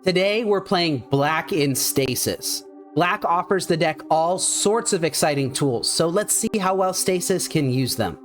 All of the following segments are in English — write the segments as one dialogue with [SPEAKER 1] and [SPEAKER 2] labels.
[SPEAKER 1] Today we're playing Black in Stasis. Black offers the deck all sorts of exciting tools, so let's see how well Stasis can use them.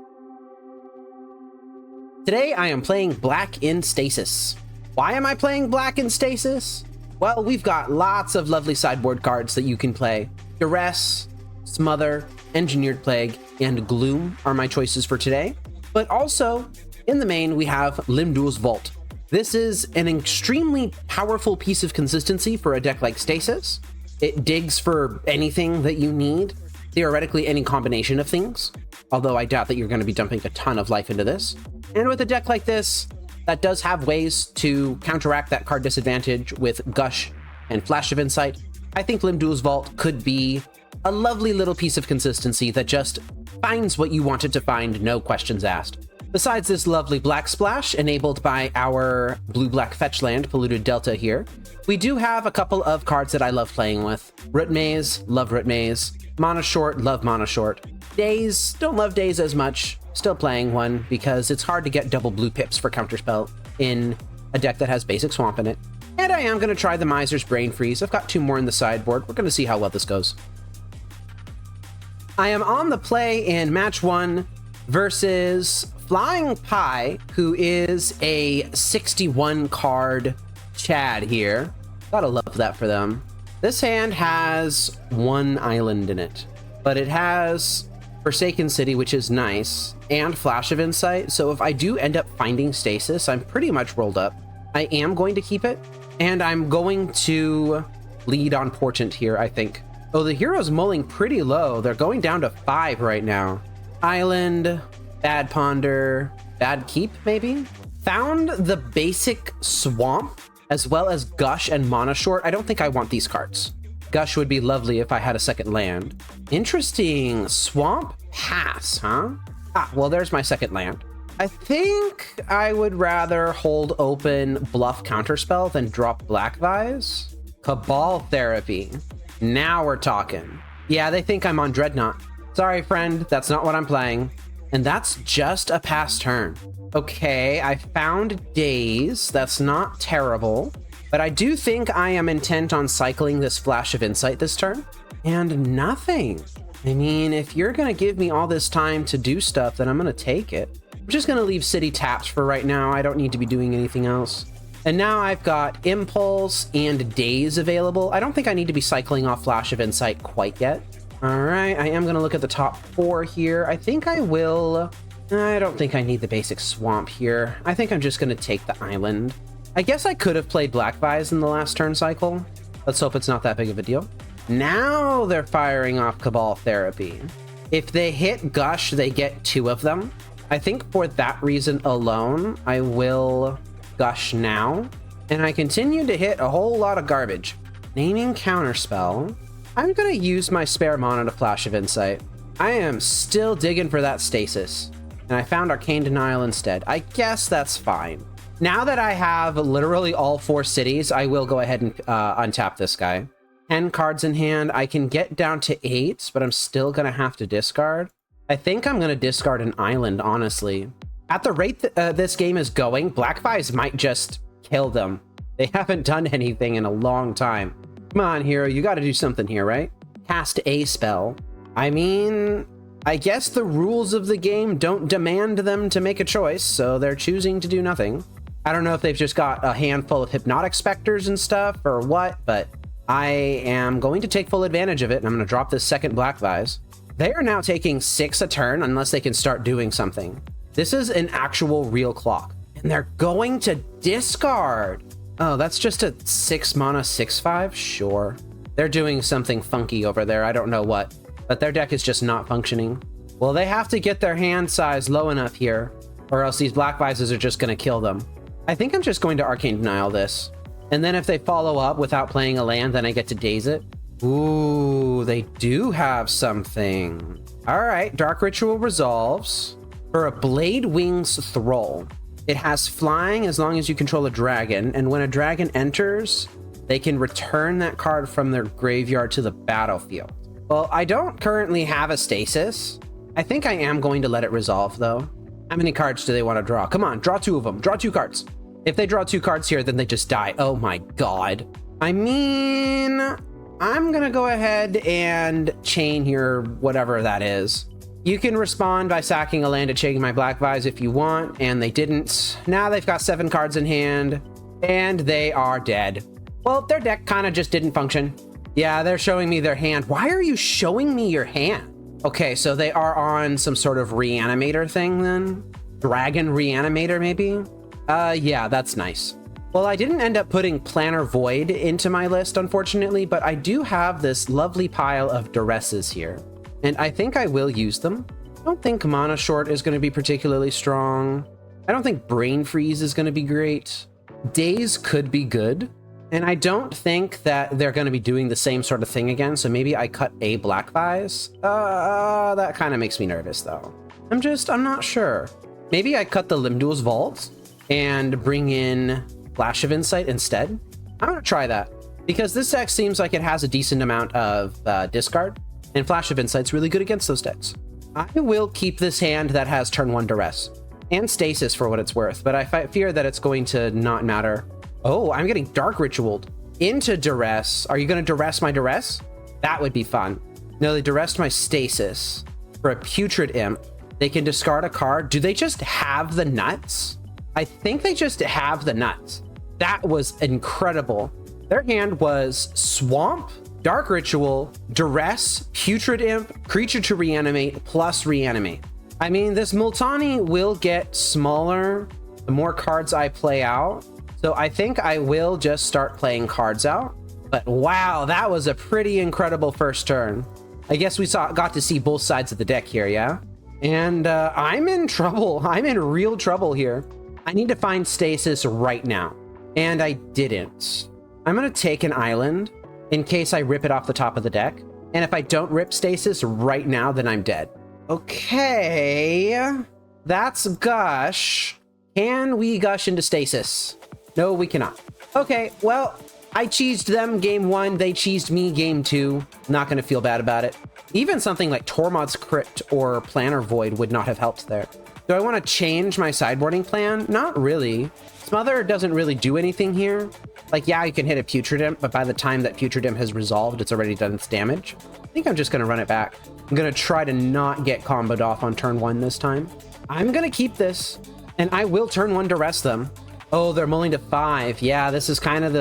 [SPEAKER 1] Today I am playing Black in Stasis. Why am I playing Black in Stasis? Well, we've got lots of lovely sideboard cards that you can play. Duress, Smother, Engineered Plague, and Gloom are my choices for today. But also, in the main, we have Lim-Dûl's Vault. This is an extremely powerful piece of consistency for a deck like Stasis. It digs for anything that you need, theoretically any combination of things, although I doubt that you're going to be dumping a ton of life into this. And with a deck like this, that does have ways to counteract that card disadvantage with Gush and Flash of Insight, I think Lim-Dûl's Vault could be a lovely little piece of consistency that just finds what you want it to find, no questions asked. Besides this lovely black splash enabled by our blue-black fetch land, Polluted Delta here, we do have a couple of cards that I love playing with. Root Maze, love Root Maze. Mana Short, love Mana Short. Daze, don't love Daze as much. Still playing one because it's hard to get double blue pips for Counterspell in a deck that has basic swamp in it. And I am going to try the Miser's Brain Freeze. I've got two more in the sideboard. We're going to see how well this goes. I am on the play in match 1 versus flyingpie, who is a 61 card Chad here. Gotta love that for them. This hand has one island in it, but it has Forsaken City, which is nice, and Flash of Insight. So if I do end up finding Stasis, I'm pretty much rolled up. I am going to keep it, and I'm going to lead on Portent here, I think. Oh, the hero's mulling pretty low. They're going down to 5 right now. Island, Bad Ponder, Bad Keep, maybe? Found the basic Swamp, as well as Gush and Mana Short. I don't think I want these cards. Gush would be lovely if I had a second land. Interesting. Swamp? Pass, huh? Ah, well, there's my second land. I think I would rather hold open Bluff Counterspell than drop Black Vise. Cabal Therapy. Now we're talking. Yeah, they think I'm on Dreadnought. Sorry, friend, that's not what I'm playing. And that's just a pass turn. Okay, I found Daze. That's not terrible. But I do think I am intent on cycling this Flash of Insight this turn. And nothing. I mean, if you're going to give me all this time to do stuff, then I'm going to take it. I'm just going to leave City tapped for right now. I don't need to be doing anything else. And now I've got Impulse and Daze available. I don't think I need to be cycling off Flash of Insight quite yet. All right, I am going to look at the top 4 here. I think I will. I don't think I need the basic Swamp here. I think I'm just going to take the Island. I guess I could have played Black Vise in the last turn cycle. Let's hope it's not that big of a deal. Now they're firing off Cabal Therapy. If they hit Gush, they get 2 of them. I think for that reason alone, I will Gush now. And I continue to hit a whole lot of garbage. Naming Counterspell. I'm going to use my spare mana to Flash of Insight. I am still digging for that Stasis. And I found Arcane Denial instead. I guess that's fine. Now that I have literally all 4 cities, I will go ahead and untap this guy. 10 cards in hand. I can get down to 8, but I'm still going to have to discard. I think I'm going to discard an island, honestly. At the rate that this game is going, Black Vise might just kill them. They haven't done anything in a long time. Come on, hero, you got to do something here, right? Cast a spell. I mean, I guess the rules of the game don't demand them to make a choice, so they're choosing to do nothing. I don't know if they've just got a handful of Hypnotic Specters and stuff or what, but I am going to take full advantage of it, and I'm going to drop this second Black Vise. They are now taking 6 a turn unless they can start doing something. This is an actual real clock, and they're going to discard. Oh, that's just a 6 mana 6/5? Sure. They're doing something funky over there. I don't know what, but their deck is just not functioning. Well, they have to get their hand size low enough here, or else these Black Vises are just going to kill them. I think I'm just going to Arcane Denial this. And then if they follow up without playing a land, then I get to Daze it. Ooh, they do have something. All right, Dark Ritual resolves. For a Blade Wings Thrall, it has flying as long as you control a dragon, and when a dragon enters, they can return that card from their graveyard to the battlefield. Well, I don't currently have a Stasis. I think I am going to let it resolve, though. How many cards do they want to draw? Come on, draw 2 of them. Draw 2 cards. If they draw 2 cards here, then they just die. Oh my god. I mean, I'm gonna go ahead and chain here, whatever that is. You can respond by sacking a land and chaining my Black Vise if you want, and they didn't. Now they've got 7 cards in hand, and they are dead. Well, their deck kind of just didn't function. Yeah, they're showing me their hand. Why are you showing me your hand? Okay, so they are on some sort of reanimator thing then? Dragon Reanimator, maybe? Yeah, that's nice. Well, I didn't end up putting Planar Void into my list, unfortunately, but I do have this lovely pile of duresses here, and I think I will use them. I don't think Mana Short is going to be particularly strong. I don't think Brain Freeze is going to be great. Daze could be good, and I don't think that they're going to be doing the same sort of thing again, so maybe I cut a Black Vise. That kind of makes me nervous, though. I'm not sure. Maybe I cut the Limdul's Vault and bring in Flash of Insight instead. I'm gonna try that because this deck seems like it has a decent amount of discard, and Flash of Insight's really good against those decks. I will keep this hand that has turn 1 Duress and Stasis for what it's worth, but I fear that it's going to not matter. Oh, I'm getting Dark Ritualed into Duress. Are you gonna Duress my Duress? That would be fun. No, they Duressed my Stasis for a Putrid Imp. They can discard a card. Do they just have the nuts? I think they just have the nuts. That was incredible. Their hand was Swamp, Dark Ritual, Duress, Putrid Imp, Creature to Reanimate, plus Reanimate. I mean, this Multani will get smaller the more cards I play out. So I think I will just start playing cards out. But wow, that was a pretty incredible first turn. I guess we got to see both sides of the deck here, yeah? And I'm in trouble. I'm in real trouble here. I need to find Stasis right now. And I didn't. I'm going to take an island in case I rip it off the top of the deck. And if I don't rip Stasis right now, then I'm dead. Okay. That's Gush. Can we Gush into Stasis? No, we cannot. Okay, well, I cheesed them game 1. They cheesed me game 2. Not going to feel bad about it. Even something like Tormod's Crypt or Planar Void would not have helped there. Do I want to change my sideboarding plan? Not really. Smother doesn't really do anything here. Like, yeah, you can hit a Putrid Imp, but by the time that Putrid Imp has resolved, it's already done its damage. I think I'm just going to run it back. I'm going to try to not get comboed off on turn 1 this time. I'm going to keep this, and I will turn 1 to rest them. Oh, they're mulling to 5. Yeah, this is kind of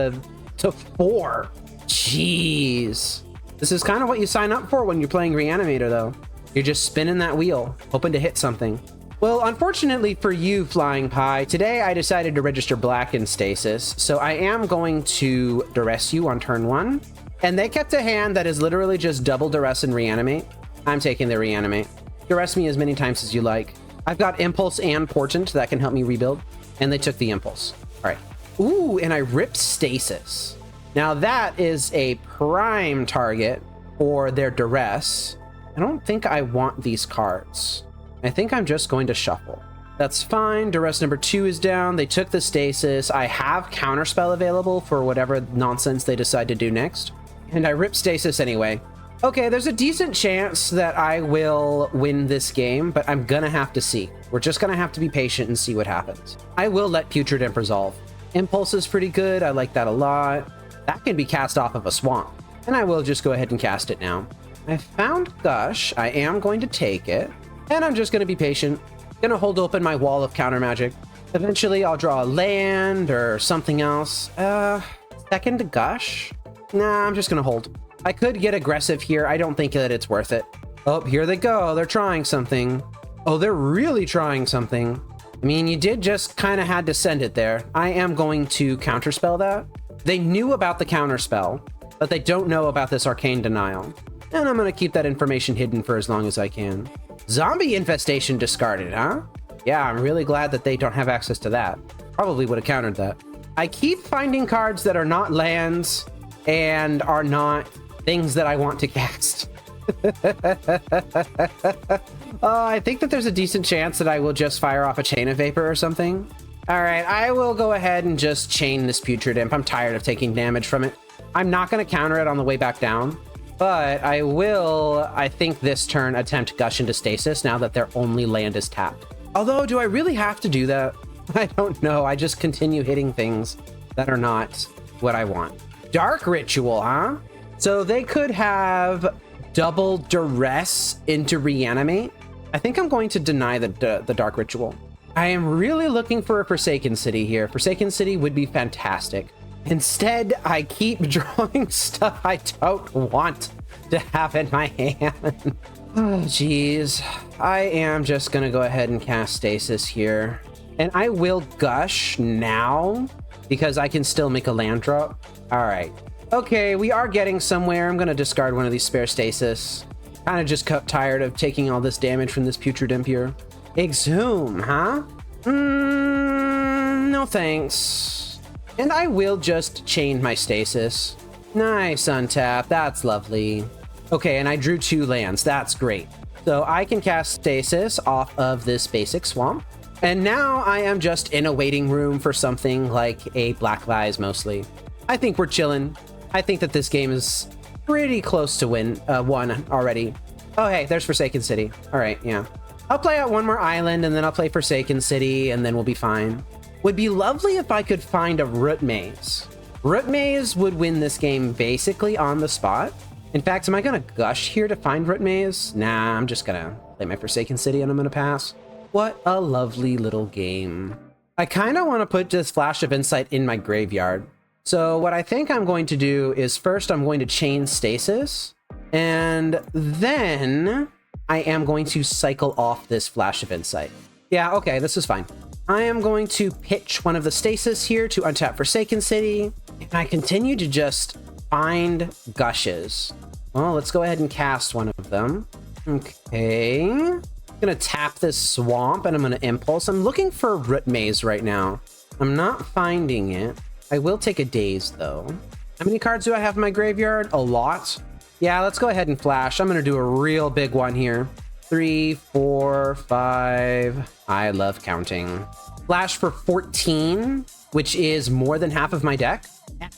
[SPEAKER 1] to 4. Jeez. This is kind of what you sign up for when you're playing Reanimator, though. You're just spinning that wheel, hoping to hit something. Well, unfortunately for you, Flying Pie, today I decided to register Black in Stasis, so I am going to Duress you on turn 1. And they kept a hand that is literally just double Duress and Reanimate. I'm taking the Reanimate. Duress me as many times as you like. I've got Impulse and Portent that can help me rebuild, and they took the Impulse. All right. Ooh, and I ripped Stasis. Now that is a prime target for their Duress. I don't think I want these cards. I think I'm just going to shuffle. That's fine. Duress number 2 is down. They took the Stasis. I have Counterspell available for whatever nonsense they decide to do next. And I rip Stasis anyway. Okay, there's a decent chance that I will win this game, but I'm gonna have to see. We're just gonna have to be patient and see what happens. I will let Putrid Imp resolve. Impulse is pretty good. I like that a lot. That can be cast off of a swamp. And I will just go ahead and cast it now. I found Gush. I am going to take it. And I'm just going to be patient. Gonna hold open my wall of counter magic. Eventually I'll draw a land or something else. Second Gush? Nah, I'm just gonna hold. I could get aggressive here. I don't think that it's worth it. Oh, here they go. They're trying something. Oh, they're really trying something. I mean, you did just kind of had to send it there. I am going to counterspell that. They knew about the counterspell, but they don't know about this arcane denial. And I'm going to keep that information hidden for as long as I can. Zombie infestation discarded, huh? Yeah, I'm really glad that they don't have access to that. Probably would have countered that. I keep finding cards that are not lands and are not things that I want to cast. I think that there's a decent chance that I will just fire off a Chain of Vapor or something. All right, I will go ahead and just chain this Putrid Imp. I'm tired of taking damage from it. I'm not going to counter it on the way back down, but I will, I think this turn, attempt Gush into Stasis now that their only land is tapped. Although, do I really have to do that? I don't know. I just continue hitting things that are not what I want. Dark Ritual, huh? So they could have double duress into reanimate. I think I'm going to deny the Dark Ritual. I am really looking for a Forsaken City here. Forsaken City would be fantastic. Instead, I keep drawing stuff I don't want to have in my hand. Oh, geez. I am just gonna go ahead and cast Stasis here. And I will Gush now because I can still make a land drop. All right. Okay, we are getting somewhere. I'm gonna discard one of these spare Stasis. Kind of just got tired of taking all this damage from this Putrid Imp here. Exhume, huh? No thanks. And I will just chain my Stasis. Nice untap, that's lovely. Okay, and I drew 2 lands, that's great. So I can cast Stasis off of this basic swamp. And now I am just in a waiting room for something like a Black Vise mostly. I think we're chilling. I think that this game is pretty close to win one already. Oh, hey, there's Forsaken City. All right, yeah. I'll play out one more island and then I'll play Forsaken City and then we'll be fine. Would be lovely if I could find a Root Maze. Root Maze would win this game basically on the spot. In fact, am I gonna Gush here to find Root Maze? Nah, I'm just gonna play my Forsaken City and I'm gonna pass. What a lovely little game. I kind of want to put this Flash of Insight in my graveyard. So what I think I'm going to do is first I'm going to chain Stasis, and then I am going to cycle off this Flash of Insight. Yeah, okay, this is fine. I am going to pitch one of the Stasis here to untap Forsaken City, and I continue to just find Gushes. Well, let's go ahead and cast one of them. Okay. I'm gonna tap this swamp and I'm gonna impulse. I'm looking for a Root Maze right now. I'm not finding it. I will take a Daze though. How many cards do I have in my graveyard? A lot. Yeah, let's go ahead and flash. I'm gonna do a real big one here. 3, 4, 5. I love counting. Flash for 14, which is more than half of my deck.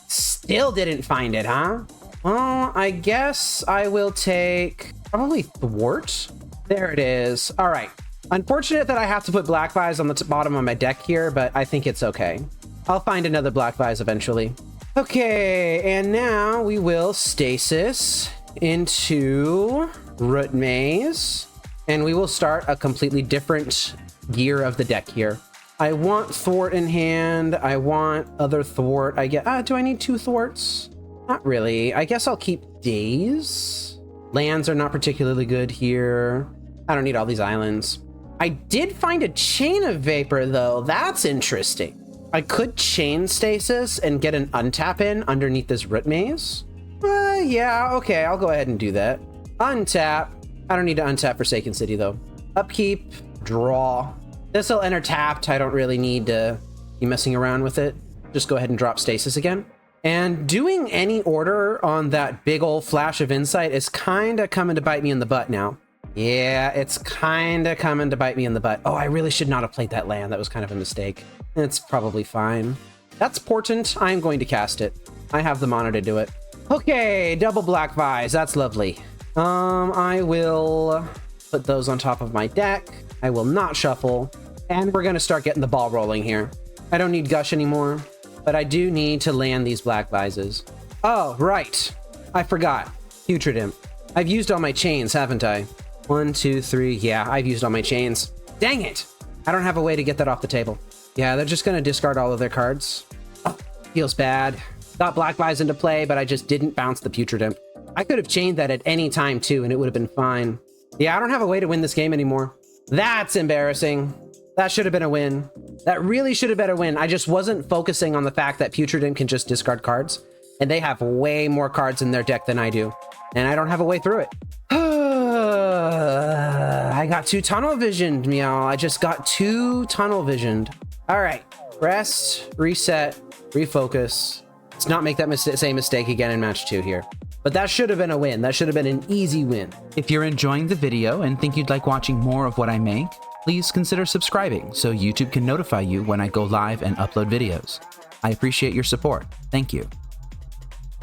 [SPEAKER 1] Still didn't find it, huh? Well, I guess I will take probably Thwart. There it is. All right. Unfortunate that I have to put Black Vise on the bottom of my deck here, but I think it's okay. I'll find another Black Vise eventually. Okay, and now we will Stasis into Root Maze, and we will start a completely different gear of the deck here. I want Thwart in hand. I want other Thwart. I get, do I need 2 Thwarts? Not really. I guess I'll keep Daze. Lands are not particularly good here. I don't need all these islands. I did find a Chain of Vapor though. That's interesting. I could chain Stasis and get an untap in underneath this Root Maze. Yeah, okay, I'll go ahead and do that. Untap. I don't need to untap Forsaken City though. Upkeep, draw. This will enter tapped. I don't really need to be messing around with it. Just go ahead and drop Stasis again. And doing any order on that big old Flash of Insight is kind of coming to bite me in the butt now. Yeah, it's kind of coming to bite me in the butt. Oh, I really should not have played that land. That was kind of a mistake. It's probably fine. That's Portent. I'm going to cast it. I have the mana to do it. Okay, double Black Vise. That's lovely. I will put those on top of my deck. I will not shuffle. And we're going to start getting the ball rolling here. I don't need Gush anymore, but I do need to land these Black Vises. Oh, right. I forgot. Putrid Imp. I've used all my chains, haven't I? 1, 2, 3. Yeah, I've used all my chains. Dang it. I don't have a way to get that off the table. Yeah, they're just going to discard all of their cards. Oh, feels bad. Got Black Vise into play, but I just didn't bounce the Putrid Imp. I could have chained that at any time too, and it would have been fine. Yeah, I don't have a way to win this game anymore. That's embarrassing. That should have been a win. That really should have been a win. I just wasn't focusing on the fact that Putrid Imp can just discard cards, and they have way more cards in their deck than I do, and I don't have a way through it. I got 2 tunnel visioned, meow. I just got 2 tunnel visioned. All right, rest, reset, refocus. Let's not make that same mistake again in match 2 here. But that should have been a win. That should have been an easy win.
[SPEAKER 2] If you're enjoying the video and think you'd like watching more of what I make, please consider subscribing so YouTube can notify you when I go live and upload videos. I appreciate your support. Thank you.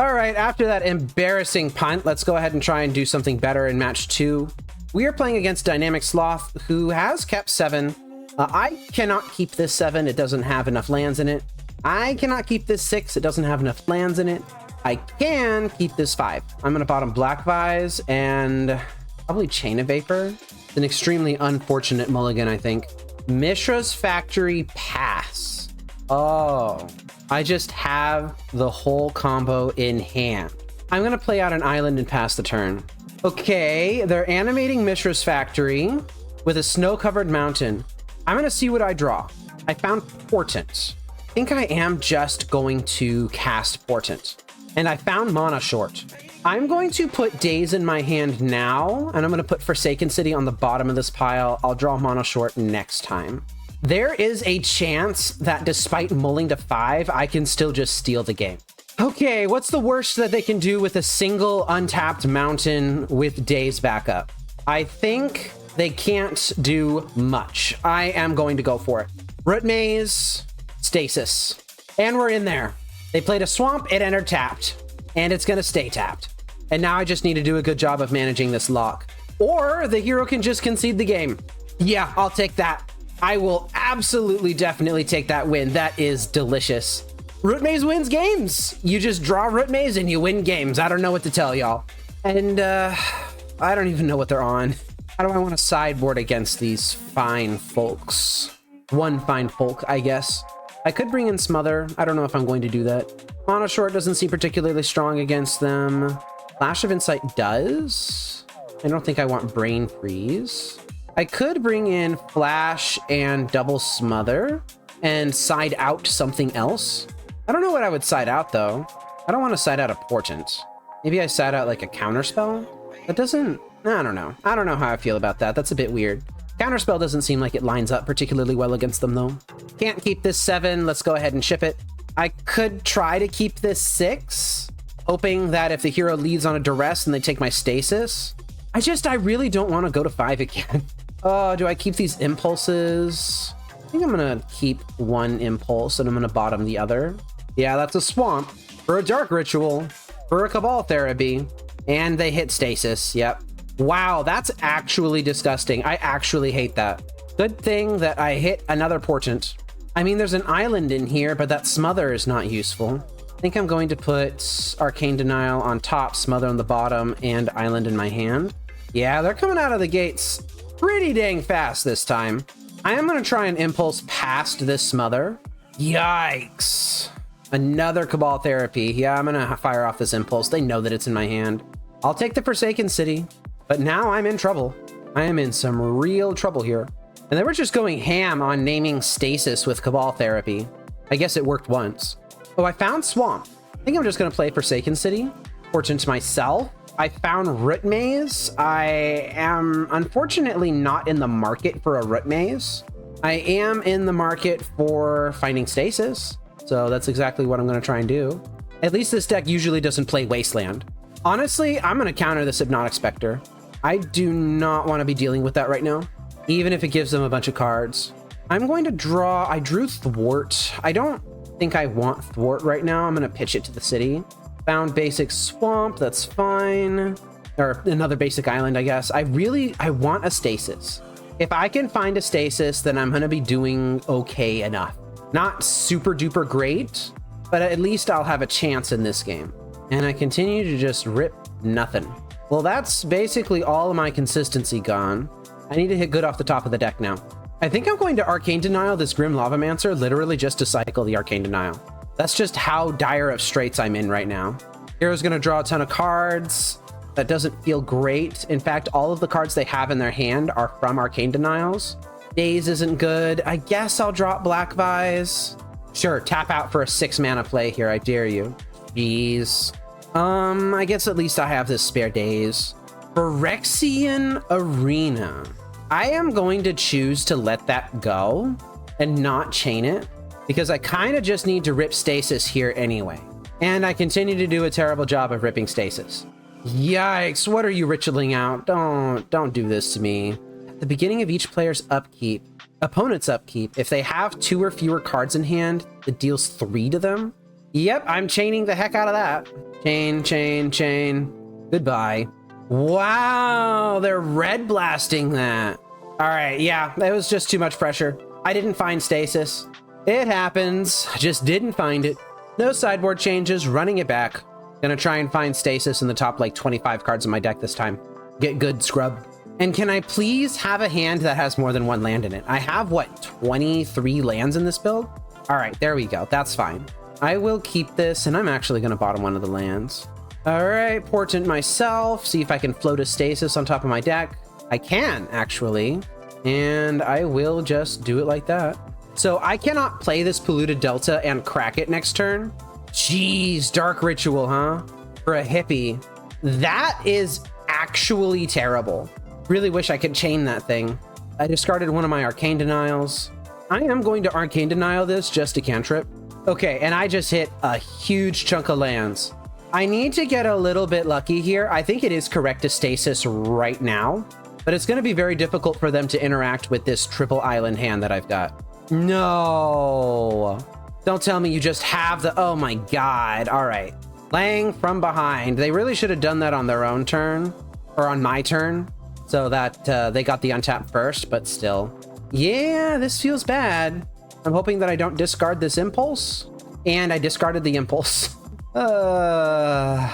[SPEAKER 1] All right, after that embarrassing punt, let's go ahead and try and do something better in match 2. We are playing against Dynamic Sloth, who has kept 7. I cannot keep this 7. It doesn't have enough lands in it. I cannot keep this 6. It doesn't have enough lands in it. I can keep this 5. I'm going to bottom Black Vise and probably Chain of Vapor. It's an extremely unfortunate mulligan, I think. Mishra's Factory pass. Oh, I just have the whole combo in hand. I'm going to play out an island and pass the turn. Okay, they're animating Mishra's Factory with a snow-covered mountain. I'm going to see what I draw. I found Portent. I think I am just going to cast Portent. And I found Mana Short. I'm going to put Daze in my hand now, and I'm going to put Forsaken City on the bottom of this pile. I'll draw Mana Short next time. There is a chance that despite mulling to 5, I can still just steal the game. Okay, what's the worst that they can do with a single untapped mountain with Daze backup? I think they can't do much. I am going to go for it. Root Maze, Stasis. And we're in there. They played a swamp, it entered tapped. And it's gonna stay tapped. And now I just need to do a good job of managing this lock. Or the hero can just concede the game. Yeah, I'll take that. I will absolutely, definitely take that win. That is delicious. Root Maze wins games. You just draw Root Maze and you win games. I don't know what to tell y'all. And I don't even know what they're on. How do I want to sideboard against these fine folks? One fine folk, I guess. I could bring in Smother. I don't know if I'm going to do that. Mana Short doesn't seem particularly strong against them. Flash of Insight does. I don't think I want Brain Freeze. I could bring in Flash and double Smother and side out something else. I don't know what I would side out, though. I don't want to side out a Portent. Maybe I side out like a Counterspell? That doesn't... I don't know. I don't know how I feel about that. That's a bit weird. Counterspell doesn't seem like it lines up particularly well against them, though. Can't keep this 7. Let's go ahead and ship it. I could try to keep this 6, hoping that if the hero leads on a duress and they take my Stasis. I really don't want to go to 5 again. Oh, do I keep these impulses? I think I'm going to keep one impulse and I'm going to bottom the other. Yeah, that's a swamp for a dark ritual, for a cabal therapy, and they hit Stasis. Yep. Wow, that's actually disgusting. I actually hate that. Good thing that I hit another Portent. I mean, there's an island in here, but that Smother is not useful. I think I'm going to put Arcane Denial on top, Smother on the bottom, and Island in my hand. Yeah, they're coming out of the gates pretty dang fast this time. I am going to try and impulse past this Smother. Yikes. Another Cabal Therapy. Yeah, I'm going to fire off this impulse. They know that it's in my hand. I'll take the Forsaken City, but now I'm in trouble. I am in some real trouble here. And they were just going ham on naming Stasis with Cabal Therapy. I guess it worked once. Oh, I found Swamp. I think I'm just going to play Forsaken City. Fortune myself. I found Root Maze. I am unfortunately not in the market for a Root Maze. I am in the market for finding Stasis. So that's exactly what I'm going to try and do. At least this deck usually doesn't play Wasteland. Honestly, I'm going to counter this Hypnotic Spectre. I do not want to be dealing with that right now, even if it gives them a bunch of cards. I'm going to draw... I drew Thwart. I don't think I want Thwart right now. I'm going to pitch it to the city. Found basic Swamp. That's fine. Or another basic island, I guess. I want a Stasis. If I can find a Stasis, then I'm going to be doing okay enough. Not super duper great, but at least I'll have a chance in this game. And I continue to just rip nothing. Well, that's basically all of my consistency gone. I need to hit good off the top of the deck now. I think I'm going to Arcane Denial this Grim Lavamancer literally just to cycle the Arcane Denial. That's just how dire of straits I'm in right now. Hero's going to draw a ton of cards. That doesn't feel great. In fact, all of the cards they have in their hand are from Arcane Denials. Daze isn't good. I guess I'll drop Black Vise. Sure, tap out for a 6 mana play here. I dare you. Jeez. I guess at least I have this spare Daze. Phyrexian Arena. I am going to choose to let that go and not chain it because I kind of just need to rip Stasis here anyway. And I continue to do a terrible job of ripping Stasis. Yikes, what are you ritualing out? Don't do this to me. At the beginning of each player's upkeep, opponent's upkeep, if they have 2 or fewer cards in hand, it deals 3 to them. Yep, I'm chaining the heck out of that. Chain, chain, chain. Goodbye. Wow, they're red blasting that. All right, yeah, it was just too much pressure. I didn't find Stasis. It happens. I just didn't find it. No sideboard changes, running it back. Gonna try and find Stasis in the top like 25 cards in my deck this time. Get good, scrub. And can I please have a hand that has more than one land in it? I have, what, 23 lands in this build? All right, there we go. That's fine. I will keep this, and I'm actually gonna bottom one of the lands. All right, Portent myself. See if I can float a Stasis on top of my deck. I can, actually. And I will just do it like that. So I cannot play this Polluted Delta and crack it next turn. Jeez, Dark Ritual, huh? For a hippie. That is actually terrible. Really wish I could chain that thing. I discarded one of my Arcane Denials. I am going to Arcane Denial this just to cantrip. Okay, and I just hit a huge chunk of lands. I need to get a little bit lucky here. I think it is correct to Stasis right now, but it's going to be very difficult for them to interact with this triple island hand that I've got. No. Don't tell me you just have the... Oh my god. All right. Playing from behind. They really should have done that on their own turn, or on my turn, so that they got the untap first, but still. Yeah, this feels bad. I'm hoping that I don't discard this impulse, and I discarded the impulse. Yeah,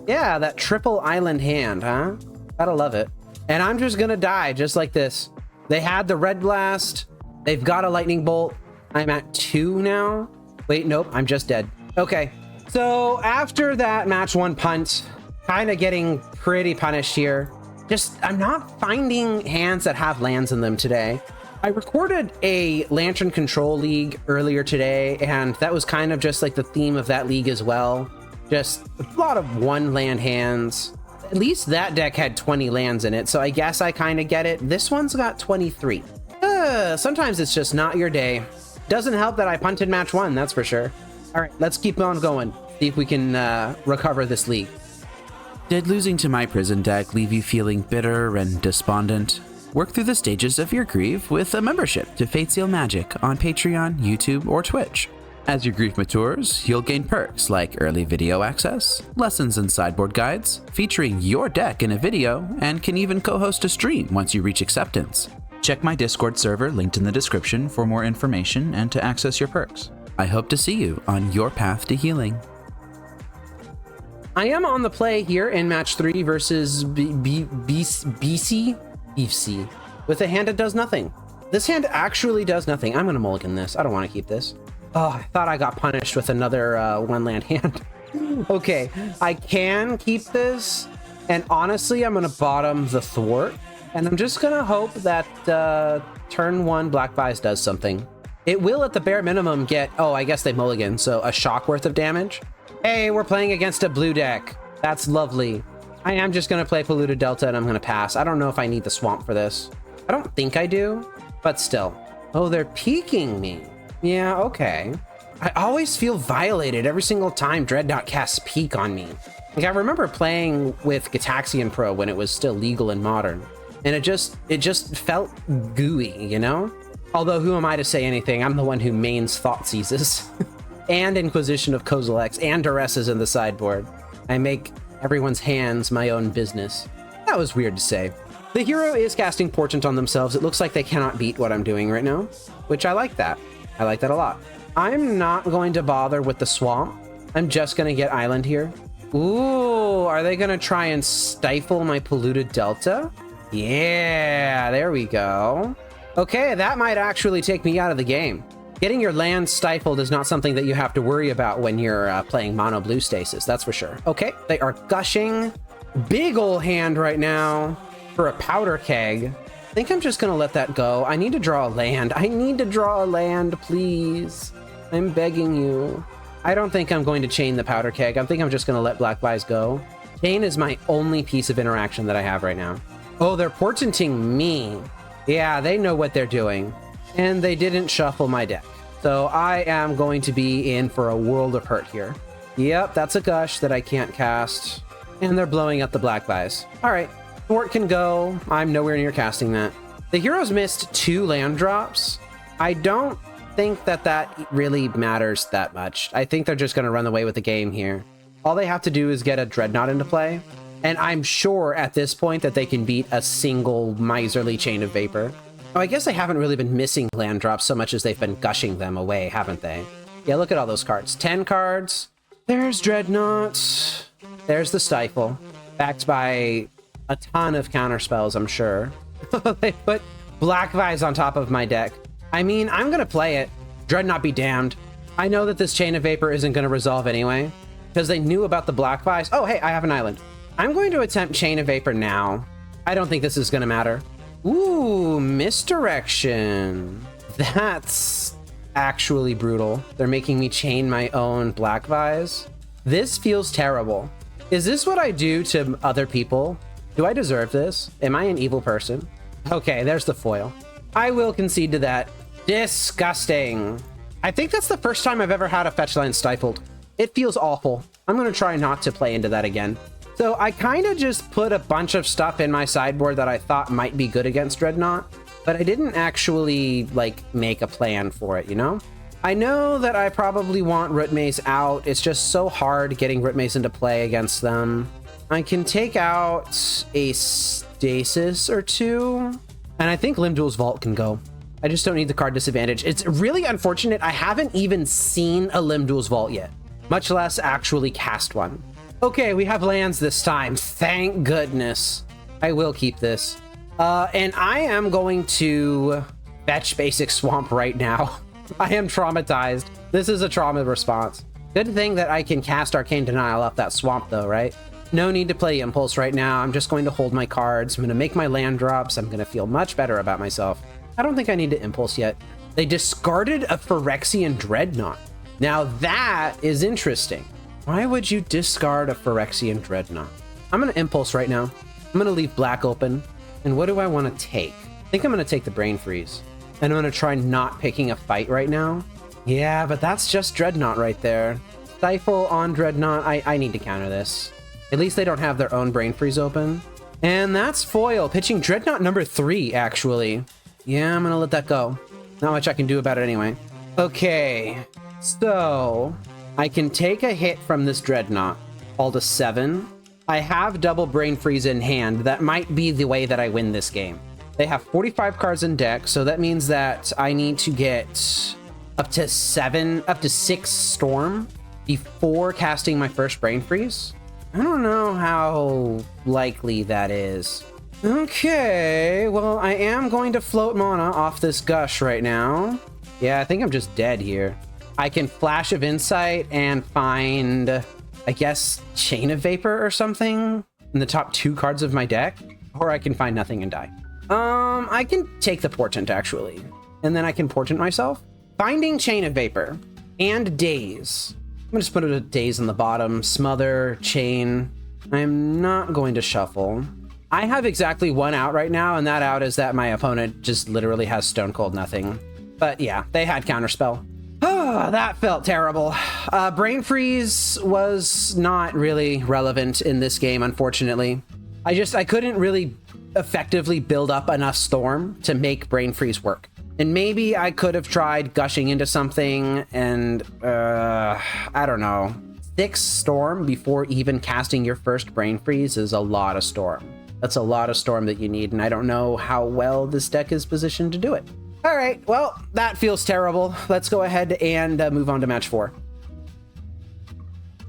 [SPEAKER 1] that triple island hand, huh? Gotta love it. And I'm just gonna die just like this. They had the red blast. They've got a lightning bolt. I'm at 2 now. Wait, nope, I'm just dead. Okay, so after that match 1 punt, kind of getting pretty punished here. Just, I'm not finding hands that have lands in them today. I recorded a Lantern Control League earlier today, and that was kind of just like the theme of that league as well. Just a lot of 1 land hands. At least that deck had 20 lands in it, so I guess I kind of get it. This one's got 23. Sometimes it's just not your day. Doesn't help that I punted match 1, that's for sure. All right, let's keep on going. See if we can recover this league.
[SPEAKER 2] Did losing to my prison deck leave you feeling bitter and despondent? Work through the stages of your grief with a membership to Fate Seal Magic on Patreon, YouTube, or Twitch. As your grief matures, you'll gain perks like early video access, lessons and sideboard guides, featuring your deck in a video, and can even co-host a stream once you reach acceptance. Check my Discord server linked in the description for more information and to access your perks. I hope to see you on your path to healing.
[SPEAKER 1] I am on the play here in match 3 versus Byvci with a hand that does nothing. This hand actually does nothing. I'm gonna mulligan this. I don't want to keep this. Oh, I thought I got punished with another 1 land hand. Okay, I can keep this, and honestly, I'm gonna bottom the Thwart, and I'm just gonna hope that turn 1 Black Vise does something. It will at the bare minimum get, oh, I guess they mulligan, so a shock worth of damage. Hey, we're playing against a blue deck. That's lovely. I am just gonna play Polluted Delta and I'm gonna pass. I don't know if I need the swamp for this. I don't think I do, but still. Oh, they're peeking me. Yeah, okay. I always feel violated every single time Dreadnought casts peek on me. Like, I remember playing with Gitaxian Pro when it was still legal in Modern, and it just felt gooey, you know? Although, who am I to say anything? I'm the one who mains Thought Seizes. And Inquisition of Kozilek's and Duresses in the sideboard. I make everyone's hands my own business. That was weird to say. The hero is casting Portent on themselves. It looks like they cannot beat what I'm doing right now, which I like that. I like that a lot. I'm not going to bother with the swamp. I'm just going to get island here. Ooh, are they going to try and stifle my Polluted Delta? Yeah, there we go. Okay, that might actually take me out of the game. Getting your land stifled is not something that you have to worry about when you're playing mono blue Stasis, that's for sure. Okay, they are gushing. Big ol' hand right now for a powder keg. I think I'm just gonna let that go. I need to draw a land. I need to draw a land, please. I'm begging you. I don't think I'm going to chain the powder keg. I think I'm just gonna let Black Vise go. Chain is my only piece of interaction that I have right now. Oh, they're portenting me. Yeah, they know what they're doing. And they didn't shuffle my deck. So I am going to be in for a world of hurt here. Yep, that's a gush that I can't cast. And they're blowing up the Black Vise. All right, Thwart can go. I'm nowhere near casting that. The heroes missed 2 land drops. I don't think that really matters that much. I think they're just going to run away with the game here. All they have to do is get a Dreadnought into play. And I'm sure at this point that they can beat a single miserly Chain of Vapor. Oh, I guess they haven't really been missing land drops so much as they've been gushing them away, haven't they? Yeah, look at all those cards. 10 cards. There's Dreadnought. There's the Stifle. Backed by a ton of counterspells, I'm sure. They put Black Vise on top of my deck. I mean, I'm going to play it. Dreadnought be damned. I know that this Chain of Vapor isn't going to resolve anyway, because they knew about the Black Vise. Oh, hey, I have an island. I'm going to attempt Chain of Vapor now. I don't think this is going to matter. Ooh, misdirection. That's actually brutal. They're making me chain my own Black Vise. This feels terrible. Is this what I do to other people? Do I deserve this? Am I an evil person? Okay, there's the foil. I will concede to that. Disgusting. I think that's the first time I've ever had a fetch line stifled. It feels awful. I'm going to try not to play into that again. So I kind of just put a bunch of stuff in my sideboard that I thought might be good against Dreadnought, but I didn't actually like make a plan for it, you know? I know that I probably want Root Maze out. It's just so hard getting Root Maze into play against them. I can take out a Stasis or two, and I think Limduel's Vault can go. I just don't need the card disadvantage. It's really unfortunate. I haven't even seen a Limduel's Vault yet, much less actually cast one. Okay, we have lands this time. Thank goodness. I will keep this. And I am going to fetch Basic Swamp right now. I am traumatized. This is a trauma response. Good thing that I can cast Arcane Denial off that swamp though, right? No need to play Impulse right now. I'm just going to hold my cards. I'm going to make my land drops. I'm going to feel much better about myself. I don't think I need to Impulse yet. They discarded a Phyrexian Dreadnought. Now that is interesting. Why would you discard a Phyrexian Dreadnought? I'm going to Impulse right now. I'm going to leave black open. And what do I want to take? I think I'm going to take the Brain Freeze. And I'm going to try not picking a fight right now. Yeah, but that's just Dreadnought right there. Stifle on Dreadnought. I need to counter this. At least they don't have their own Brain Freeze open. And that's foil. Pitching Dreadnought number 3, actually. Yeah, I'm going to let that go. Not much I can do about it anyway. Okay, so I can take a hit from this Dreadnought. All to 7. I have double Brain Freeze in hand. That might be the way that I win this game. They have 45 cards in deck, so that means that I need to get up to 6 Storm before casting my first Brain Freeze. I don't know how likely that is. Okay, well, I am going to float mana off this Gush right now. Yeah, I think I'm just dead here. I can Flash of Insight and find, I guess, Chain of Vapor or something in the top 2 cards of my deck, or I can find nothing and die. I can take the Portent, actually, and then I can Portent myself. Finding Chain of Vapor and Daze. I'm gonna just put a Daze on the bottom. Smother, Chain. I'm not going to shuffle. I have exactly 1 out right now, and that out is that my opponent just literally has Stone Cold nothing. But yeah, they had Counterspell. Oh, that felt terrible. Brain Freeze was not really relevant in this game, unfortunately. I couldn't really effectively build up enough Storm to make Brain Freeze work. And maybe I could have tried gushing into something and, I don't know. 6 Storm before even casting your first Brain Freeze is a lot of Storm. That's a lot of Storm that you need, and I don't know how well this deck is positioned to do it. All right, well, that feels terrible. Let's go ahead and move on to match 4.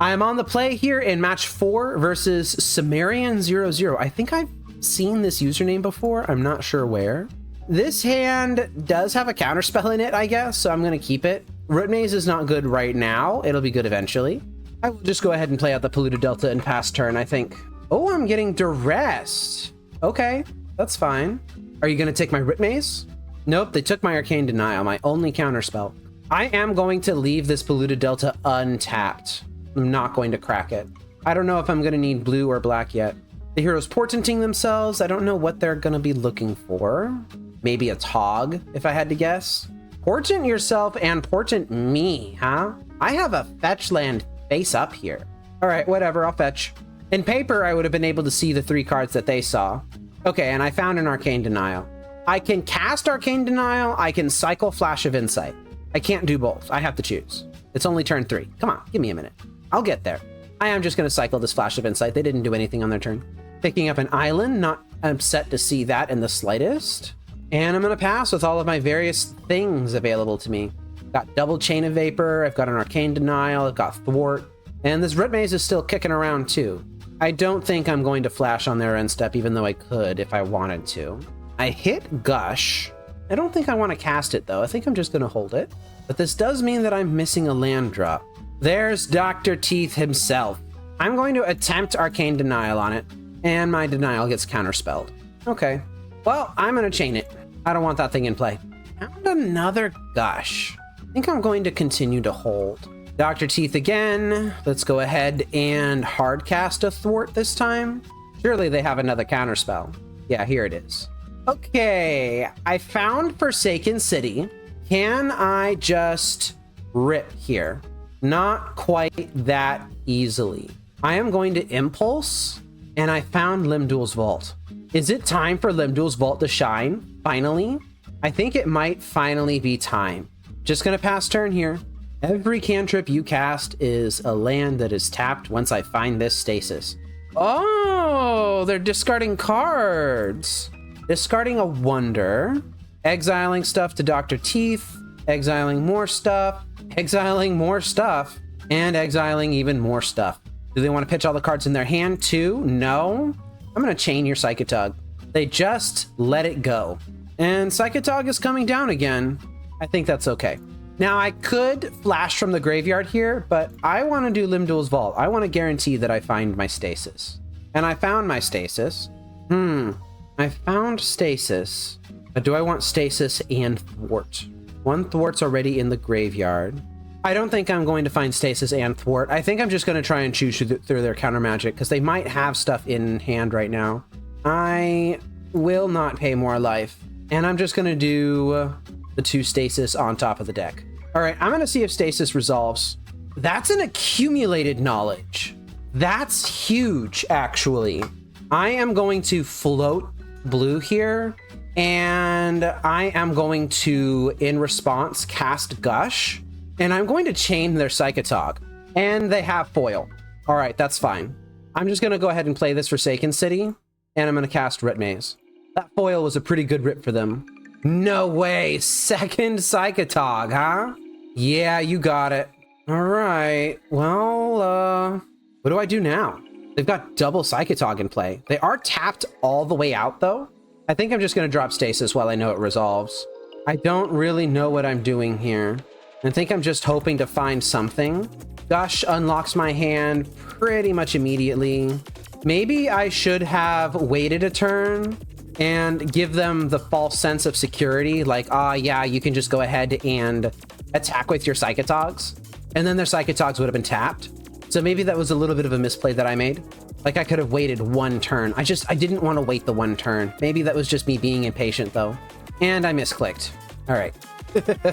[SPEAKER 1] I am on the play here in match 4 versus Sumerian00. I think I've seen this username before. I'm not sure where. This hand does have a Counterspell in it, I guess, so I'm going to keep it. Root Maze is not good right now. It'll be good eventually. I will just go ahead and play out the Polluted Delta and pass turn, I think. Oh, I'm getting Duressed. Okay, that's fine. Are you going to take my Root Maze? Nope, they took my Arcane Denial, my only Counterspell. I am going to leave this Polluted Delta untapped. I'm not going to crack it. I don't know if I'm going to need blue or black yet. The heroes portenting themselves. I don't know what they're going to be looking for. Maybe a Tog, if I had to guess. Portent yourself and portent me, huh? I have a fetch land face up here. All right, whatever, I'll fetch. In paper, I would have been able to see the 3 cards that they saw. Okay, and I found an Arcane Denial. I can cast Arcane Denial. I can cycle Flash of Insight. I can't do both. I have to choose. It's only turn 3. Come on, give me a minute. I'll get there. I am just going to cycle this Flash of Insight. They didn't do anything on their turn. Picking up an island, not upset to see that in the slightest. And I'm going to pass with all of my various things available to me. Got double Chain of Vapor, I've got an Arcane Denial, I've got Thwart, and this Red Maze is still kicking around too. I don't think I'm going to flash on their end step, even though I could if I wanted to. I hit Gush. I don't think I want to cast it though. I think I'm just going to hold it. But this does mean that I'm missing a land drop. There's Dr. Teeth himself. I'm going to attempt Arcane Denial on it, and my denial gets counterspelled. Okay. Well, I'm going to chain it. I don't want that thing in play. Found another Gush. I think I'm going to continue to hold. Dr. Teeth again. Let's go ahead and hard cast a Thwart this time. Surely they have another counterspell. Yeah, here it is. Okay, I found Forsaken City. Can I just rip here? Not quite that easily. I am going to Impulse, and I found Limdul's Vault. Is it time for Limdul's Vault to shine? Finally? I think it might finally be time. Just gonna pass turn here. Every cantrip you cast is a land that is tapped once I find this Stasis. Oh, they're discarding cards. Discarding a Wonder, exiling stuff to Dr. Teeth, exiling more stuff, exiling more stuff, and exiling even more stuff. Do they want to pitch all the cards in their hand too? No. I'm going to chain your Psychatog. They just let it go. And Psychatog is coming down again. I think that's okay. Now, I could flash from the graveyard here, but I want to do Limdul's Vault. I want to guarantee that I find my Stasis. And I found my Stasis. I found Stasis, but do I want Stasis and Thwart? One Thwart's already in the graveyard. I don't think I'm going to find Stasis and Thwart. I think I'm just going to try and choose through their counter magic, because they might have stuff in hand right now. I will not pay more life, and I'm just going to do the 2 Stasis on top of the deck. All right, I'm going to see if Stasis resolves. That's an accumulated knowledge. That's huge, actually. I am going to float blue here, and I am going to, in response, cast Gush, and I'm going to chain their Psychatog, and they have foil. All right, that's fine. I'm just going to go ahead and play this Forsaken City, and I'm going to cast Red Maze. That foil was a pretty good rip for them. No way, second Psychatog, huh? Yeah, you got it. All right, well, what do I do now? They've got double Psychatog in play. They are tapped all the way out, though. I think I'm just going to drop Stasis while I know it resolves. I don't really know what I'm doing here. I think I'm just hoping to find something. Gush unlocks my hand pretty much immediately. Maybe I should have waited a turn and give them the false sense of security. Like, yeah, you can just go ahead and attack with your Psychatogs. And then their Psychatogs would have been tapped. So maybe that was a little bit of a misplay that I made. Like, I could have waited one turn. I didn't want to wait the one turn. Maybe that was just me being impatient, though. And I misclicked. All right.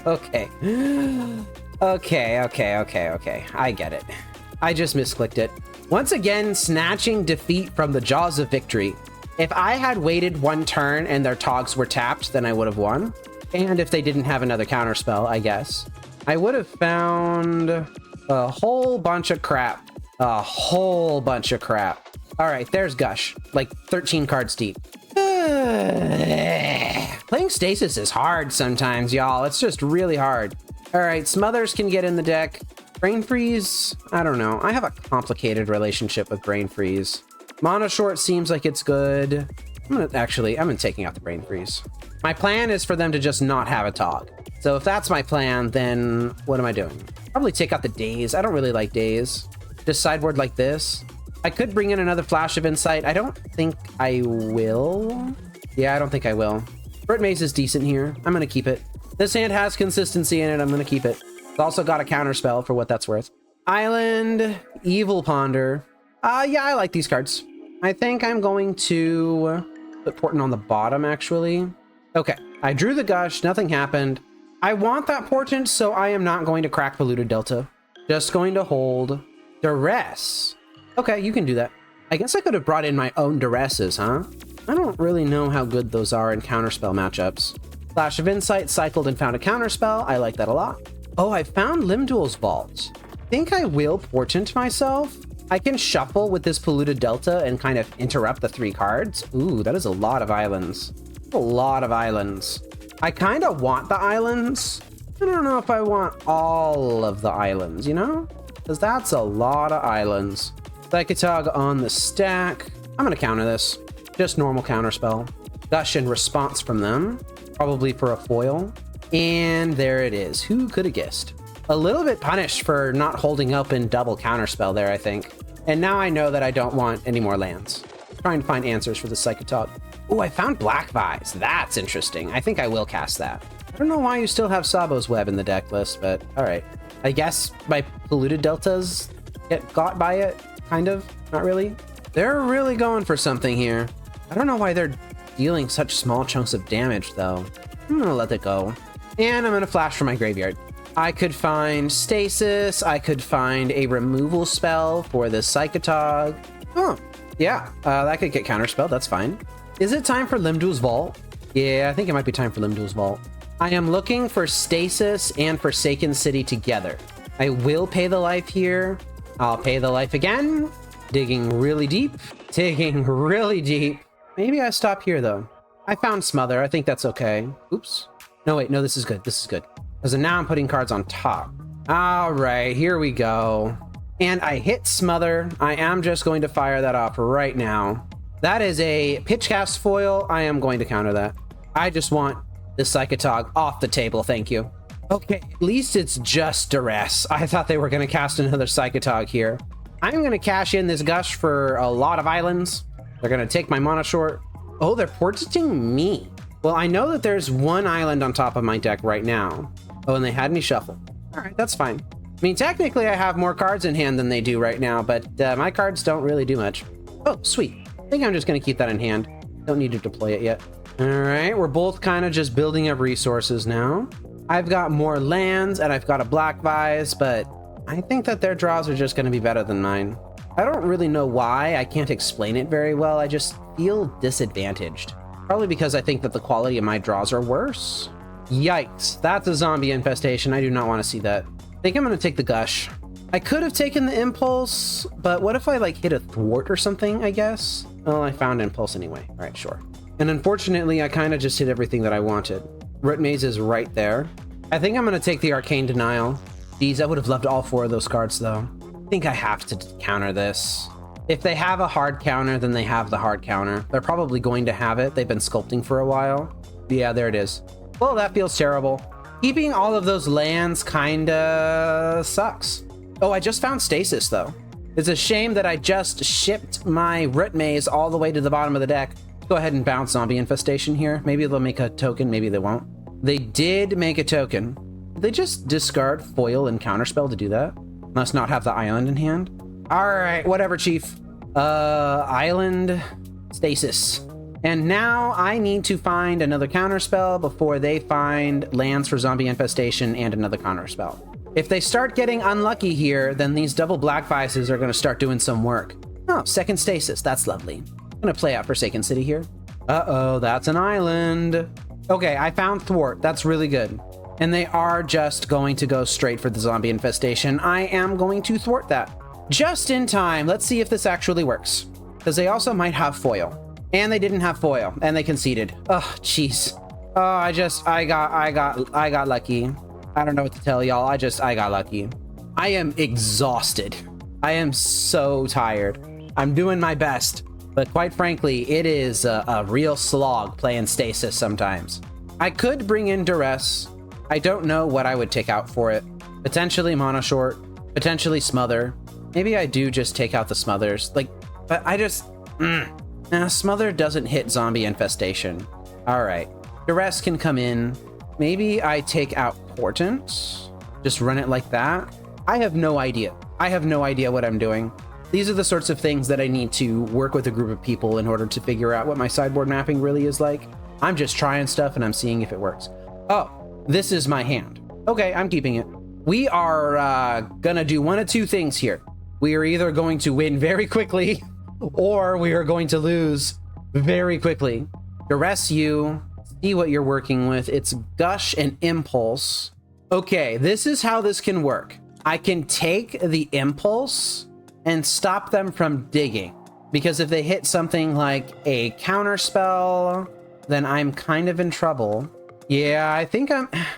[SPEAKER 1] Okay. Okay. I get it. I just misclicked it. Once again, snatching defeat from the jaws of victory. If I had waited one turn and their Togs were tapped, then I would have won. And if they didn't have another counterspell, I guess, I would have found a whole bunch of crap. A whole bunch of crap. All right, there's Gush, like 13 cards deep. Playing Stasis is hard sometimes, y'all. It's just really hard. All right, Smothers can get in the deck. Brain Freeze, I don't know. I have a complicated relationship with Brain Freeze. Mono Short seems like it's good. I'm taking out the Brain Freeze. My plan is for them to just not have a Tog. So if that's my plan, then what am I doing? Probably take out the Daze. I don't really like Daze. Just sideboard like this. I could bring in another Flash of Insight. I don't think I will. Yeah, I don't think I will. Red Maze is decent here. I'm going to keep it. This hand has consistency in it. I'm going to keep it. It's also got a counterspell for what that's worth. Island, Evil Ponder. Yeah, I like these cards. I think I'm going to put Portent on the bottom, actually. Okay, I drew the Gush. Nothing happened. I want that Portent, so I am not going to crack Polluted Delta. Just going to hold Duress. Okay, you can do that. I guess I could have brought in my own Duresses, huh? I don't really know how good those are in counterspell matchups. Flash of Insight, cycled and found a counterspell. I like that a lot. Oh, I found Limdul's Vault. I think I will Portent myself. I can shuffle with this Polluted Delta and kind of interrupt the 3 cards. Ooh, that is a lot of islands. A lot of islands. I kind of want the islands. I don't know if I want all of the islands, you know? Because that's a lot of islands. Psychatog on the stack. I'm going to counter this. Just normal counterspell. Gush in response from them. Probably for a foil. And there it is. Who could have guessed? A little bit punished for not holding up in double counterspell there, I think. And now I know that I don't want any more lands. Trying to find answers for the Psychatog. Oh, I found Black Vise. That's interesting. I think I will cast that. I don't know why you still have Sabo's Web in the deck list, but all right. I guess my Polluted Deltas get got by it, kind of. Not really. They're really going for something here. I don't know why they're dealing such small chunks of damage, though. I'm gonna let it go. And I'm gonna flash from my graveyard. I could find Stasis. I could find a removal spell for the Psychatog. Oh, yeah. That could get counterspelled. That's fine. Is it time for Limdu's Vault? Yeah, I think it might be time for Limdu's Vault. I am looking for Stasis and Forsaken City together. I will pay the life here. I'll pay the life again. Digging really deep. Digging really deep. Maybe I stop here, though. I found Smother. I think that's okay. Oops. No, wait. No, this is good. This is good. Because now I'm putting cards on top. All right, here we go. And I hit Smother. I am just going to fire that off right now. That is a pitchcast foil. I am going to counter that. I just want the Psychatog off the table. Thank you. Okay, at least it's just duress. I thought they were going to cast another Psychatog here. I'm going to cash in this Gush for a lot of islands. They're going to take my mana short. Oh, they're porting me. Well, I know that there's one island on top of my deck right now. Oh, and they had me shuffle. All right, that's fine. I mean, technically, I have more cards in hand than they do right now, but my cards don't really do much. Oh, sweet. I think I'm just going to keep that in hand. Don't need to deploy it yet. All right, we're both kind of just building up resources now. I've got more lands, and I've got a Black Vise, but I think that their draws are just going to be better than mine. I don't really know why. I can't explain it very well. I just feel disadvantaged. Probably because I think that the quality of my draws are worse. Yikes, that's a zombie infestation. I do not want to see that. I think I'm going to take the Gush. I could have taken the Impulse, but what if I like hit a Thwart or something, I guess? Well, I found Impulse anyway. All right, sure. And unfortunately, I kind of just hit everything that I wanted. Root Maze is right there. I think I'm going to take the Arcane Denial. Geez, I would have loved all four of those cards, though. I think I have to counter this. If they have a hard counter, then they have the hard counter. They're probably going to have it. They've been sculpting for a while. Yeah, there it is. Well, that feels terrible. Keeping all of those lands kinda sucks. Oh, I just found Stasis, though. It's a shame that I just shipped my Root Maze all the way to the bottom of the deck. Go ahead and bounce Zombie Infestation here. Maybe they'll make a token, maybe they won't. They did make a token. Did they just discard Foil and Counterspell to do that? Must not have the island in hand. All right, whatever, Chief. Island Stasis. And now I need to find another Counterspell before they find lands for Zombie Infestation and another Counterspell. If they start getting unlucky here, then these double Black Vices are going to start doing some work. Oh, second Stasis. That's lovely. I'm going to play out Forsaken City here. Uh-oh, that's an island. Okay, I found Thwart. That's really good. And they are just going to go straight for the Zombie Infestation. I am going to thwart that. Just in time. Let's see if this actually works. Because they also might have foil. And they didn't have foil. And they conceded. Oh, jeez. Oh, I got lucky. I don't know what to tell y'all. I got lucky. I am exhausted. I am so tired. I'm doing my best. But quite frankly, it is a real slog playing Stasis sometimes. I could bring in Duress. I don't know what I would take out for it. Potentially Mana Short. Potentially Smother. Maybe I do just take out the Smothers. Like, but I just... Smother doesn't hit Zombie Infestation. All right. Duress can come in. Maybe I take out Portent. Just run it like that. I have no idea. I have no idea what I'm doing. These are the sorts of things that I need to work with a group of people in order to figure out what my sideboard mapping really is like. I'm just trying stuff and I'm seeing if it works. Oh, this is my hand. Okay, I'm keeping it. We are gonna do one of two things here. We are either going to win very quickly or we are going to lose very quickly. Duress you, see what you're working with. It's Gush and Impulse. Okay, this is how this can work. I can take the Impulse and stop them from digging. Because if they hit something like a Counterspell then I'm kind of in trouble. Yeah, I think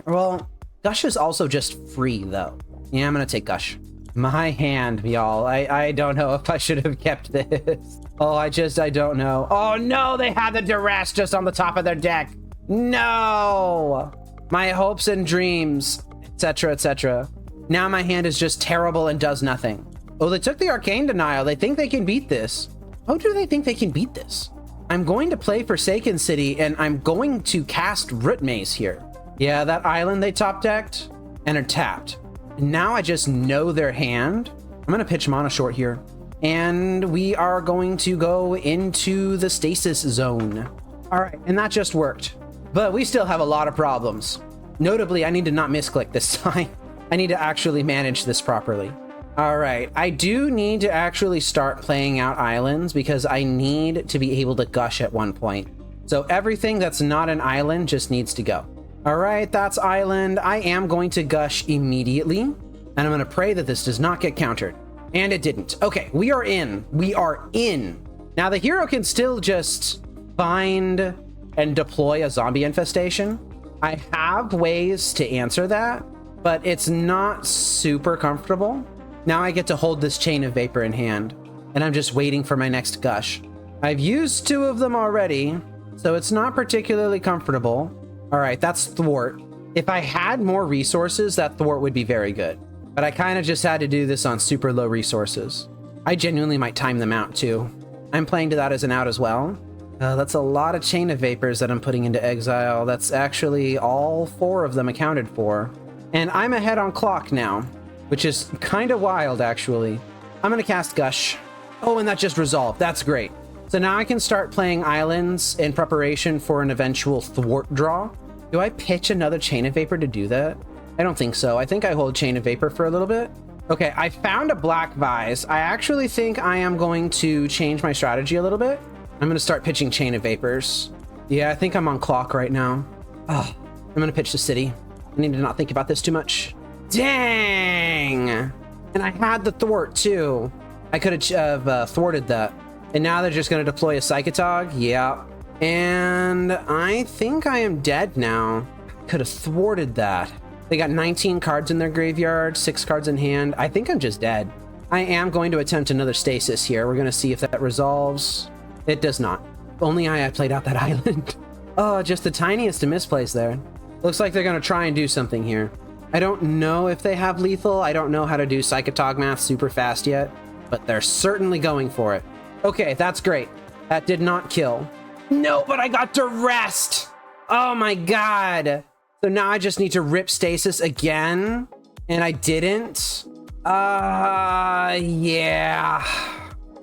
[SPEAKER 1] well, Gush is also just free though. Yeah, I'm gonna take Gush. My hand, y'all. I don't know if I should have kept this. Oh, I don't know. Oh no, they had the duress just on the top of their deck. No! My hopes and dreams, etc., etc. Now my hand is just terrible and does nothing. Oh, they took the Arcane Denial. They think they can beat this. How do they think they can beat this? I'm going to play Forsaken City, and I'm going to cast Root Maze here. Yeah, that island they top decked and are tapped. Now I just know their hand. I'm going to pitch Mana Short here. And we are going to go into the Stasis zone. All right, and that just worked. But we still have a lot of problems. Notably, I need to not misclick this time. I need to actually manage this properly. All right, I do need to actually start playing out islands because I need to be able to gush at one point. So everything that's not an island just needs to go. All right, that's island. I am going to gush immediately, and I'm going to pray that this does not get countered. And it didn't. Okay, we are in. We are in. Now the hero can still just find and deploy a zombie infestation. I have ways to answer that, but it's not super comfortable. Now I get to hold this Chain of Vapor in hand, and I'm just waiting for my next gush. I've used 2 of them already, so it's not particularly comfortable. All right, that's Thwart. If I had more resources, that Thwart would be very good. But I kind of just had to do this on super low resources. I genuinely might time them out too. I'm playing to that as an out as well. That's a lot of Chain of Vapors that I'm putting into exile. That's actually all 4 of them accounted for. And I'm ahead on clock now, which is kind of wild actually. I'm gonna cast Gush. Oh, and that just resolved. That's great. So now I can start playing islands in preparation for an eventual Thwart draw. Do I pitch another Chain of Vapor to do that? I don't think so. I think I hold Chain of Vapor for a little bit. Okay, I found a Black Vise. I actually think I am going to change my strategy a little bit. I'm going to start pitching Chain of Vapors. Yeah, I think I'm on clock right now. Oh, I'm going to pitch the city. I need to not think about this too much. Dang! And I had the Thwart too. I could have thwarted that. And now they're just going to deploy a Psychatog. Yeah. And I think I am dead now. Could have thwarted that. They got 19 cards in their graveyard, 6 cards in hand. I think I'm just dead. I am going to attempt another Stasis here. We're going to see if that resolves. It does not. If only I had played out that island. Oh, just the tiniest of misplays there. Looks like they're going to try and do something here. I don't know if they have lethal. I don't know how to do Psychatog math super fast yet, but they're certainly going for it. Okay, that's great. That did not kill. No, but I got duressed. Oh my god. So now I just need to rip Stasis again, and I didn't. Yeah.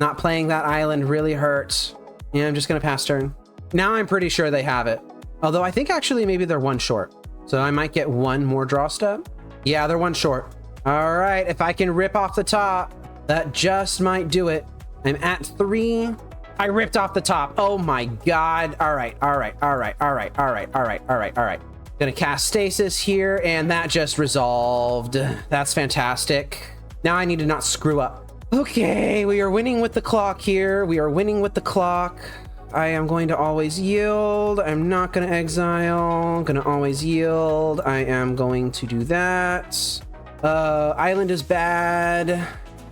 [SPEAKER 1] Not playing that island really hurt. Yeah, I'm just gonna pass turn. Now I'm pretty sure they have it. Although I think actually maybe they're 1 short. So I might get 1 more draw step. Yeah, they're 1 short. All right, if I can rip off the top, that just might do it. I'm at 3. I ripped off the top. Oh my god. All right. Gonna cast Stasis here, and that just resolved. That's fantastic. Now I need to not screw up. Okay, we are winning with the clock here. We are winning with the clock. I am going to always yield. I'm not gonna exile. I'm gonna always yield. I am going to do that. Island is bad.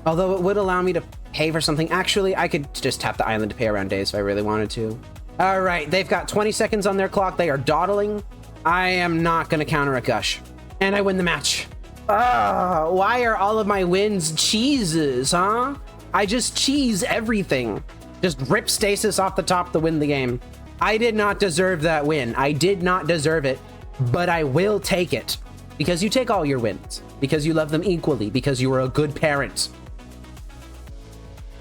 [SPEAKER 1] Although it would allow me to pay for something. Actually, I could just tap the island to pay around Daze if I really wanted to. All right, they've got 20 seconds on their clock. They are dawdling. I am not going to counter a Gush. And I win the match. Why are all of my wins cheeses, huh? I just cheese everything. Just rip Stasis off the top to win the game. I did not deserve that win. I did not deserve it, but I will take it. Because you take all your wins. Because you love them equally. Because you are a good parent.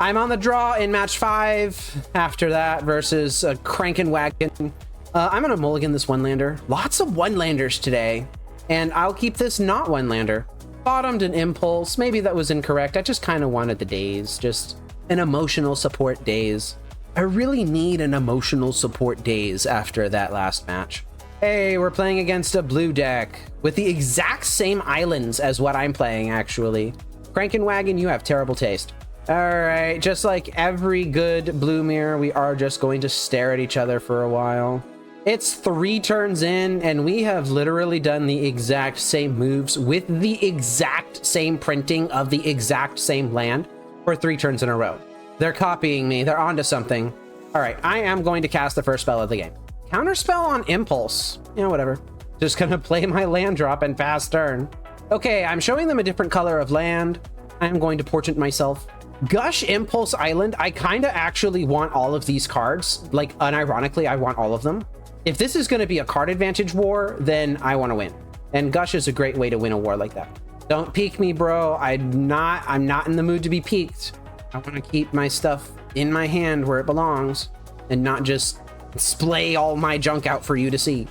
[SPEAKER 1] I'm on the draw in match 5 after that versus a krahegwen. I'm gonna mulligan this 1-lander. Lots of 1-landers today. And I'll keep this not 1-lander. Bottomed an Impulse. Maybe that was incorrect. I just kind of wanted the Daze. Just an emotional support Daze. I really need an emotional support Daze after that last match. Hey, we're playing against a blue deck with the exact same islands as what I'm playing, actually. Krahegwen, you have terrible taste. All right, just like every good blue mirror, we are just going to stare at each other for a while. It's 3 turns in, and we have literally done the exact same moves with the exact same printing of the exact same land for 3 turns in a row. They're copying me. They're onto something. All right, I am going to cast the first spell of the game. Counterspell on Impulse. Yeah, whatever. Just gonna play my land drop and pass turn. Okay, I'm showing them a different color of land. I am going to portent myself. Gush Impulse Island. I kind of actually want all of these cards. Like, unironically, I want all of them. If this is going to be a card advantage war, then I want to win. And Gush is a great way to win a war like that. Don't peek me, bro. I'm not in the mood to be peeked. I want to keep my stuff in my hand where it belongs and not just splay all my junk out for you to see.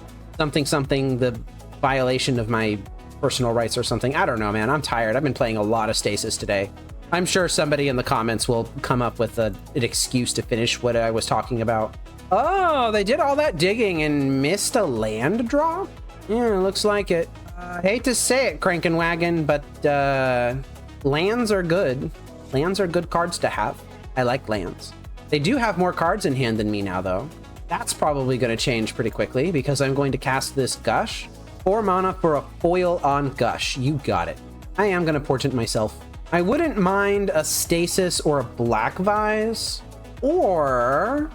[SPEAKER 1] Something, the violation of my personal rights or something. I don't know, man. I'm tired. I've been playing a lot of Stasis today. I'm sure somebody in the comments will come up with an excuse to finish what I was talking about. Oh, they did all that digging and missed a land drop? Yeah, looks like it. Hate to say it, Crankin' Wagon, but lands are good. Lands are good cards to have. I like lands. They do have more cards in hand than me now, though. That's probably going to change pretty quickly because I'm going to cast this Gush. 4 mana for a foil on Gush. You got it. I am going to portent myself. I wouldn't mind a Stasis or a Black Vise, or